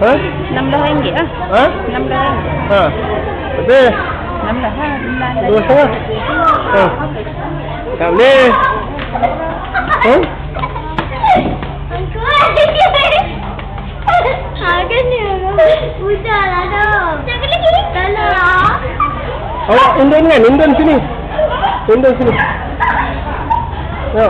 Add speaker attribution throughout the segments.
Speaker 1: Ha?
Speaker 2: RM16 ah.
Speaker 1: Ha?
Speaker 2: RM16.
Speaker 1: Ha. Betul.
Speaker 2: RM16.
Speaker 1: 2,5. Ha. Tak boleh. Ha?
Speaker 3: Udahlah dah. Jangan lagi. Dahlah.
Speaker 1: Awak undang kan? Undang sini. Undang sini. Ya.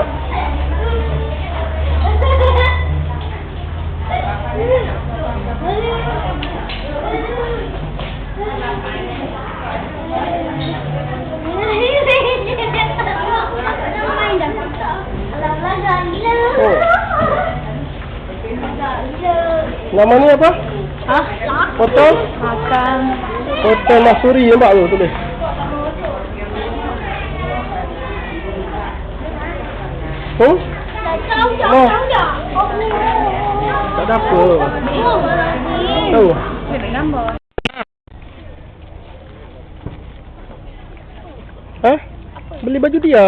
Speaker 1: Oh. Nama ni apa?
Speaker 2: Hah?
Speaker 1: Foto?
Speaker 2: Makan.
Speaker 1: Foto Masuri nampak tu tulis. Oh? Oh. Tak ada apa. Tahu?
Speaker 2: Beri gambar.
Speaker 1: Ha? Beli baju dia.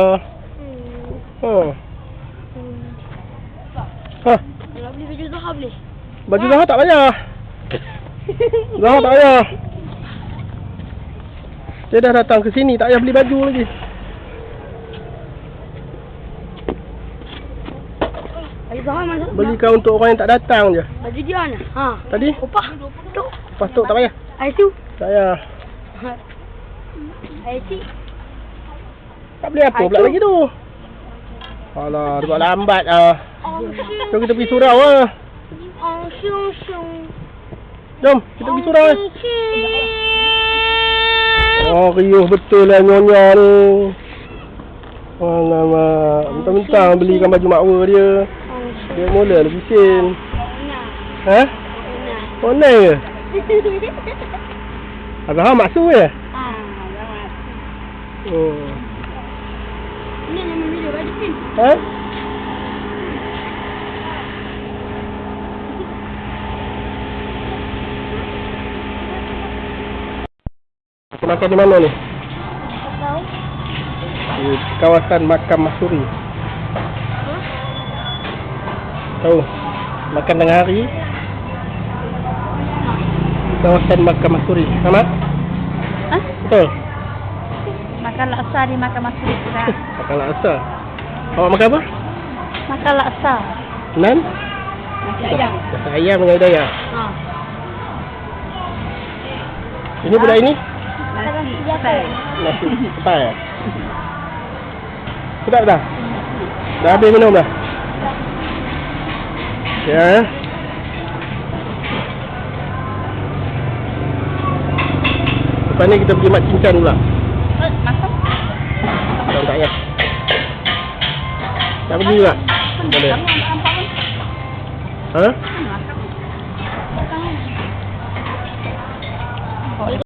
Speaker 1: Ha. Ha.
Speaker 3: Kalau beli baju Zahra boleh?
Speaker 1: Baju Zahra tak payah. Zahra tak payah. Dia dah datang ke sini, tak payah beli baju lagi.
Speaker 3: Baju Zahra mana?
Speaker 1: Belikan untuk orang yang tak datang je.
Speaker 3: Baju dia mana? Ha.
Speaker 1: Tadi?
Speaker 3: Upah. Tu.
Speaker 1: Lepas tu tak payah.
Speaker 3: IC.
Speaker 1: Tak payah.
Speaker 3: IC.
Speaker 1: Tak beli apa pula lagi tu. Alah, dia buat lambat ah. Jom kita pergi surau ah. Jom, kita pergi surau ah. Oh, riuh betul lah nyonya ni. Alamak, mentang-mentang belikan baju makwa dia. Dia mula lah bising. Ha? Onai ke? Azhar maksud ke? Oh.
Speaker 3: Ini nama dia baju pink.
Speaker 1: Ha? Makan di mana ni?
Speaker 3: Tahu?
Speaker 1: Di kawasan Makam Masuri. Tahu? Makan tengah hari. Kawasan Makam Masuri. Selamat?
Speaker 2: Hah?
Speaker 1: Betul?
Speaker 2: Makan laksa di Makam Masuri juga.
Speaker 1: Makan laksa. Awak makan apa?
Speaker 2: Makan laksa.
Speaker 1: Nan?
Speaker 2: Nasi ayam.
Speaker 1: Nasi ayam dengan hidayah.
Speaker 2: Ha.
Speaker 1: Ini budak ini?
Speaker 2: Nasi japai.
Speaker 1: Nasi kepai. Sedap dah? Dah habis minum dah? Ya. Lepas ni kita pergi Mat Cincang pula.
Speaker 2: Makan?
Speaker 1: Tak payah. Tak pergi juga? Boleh. Ha?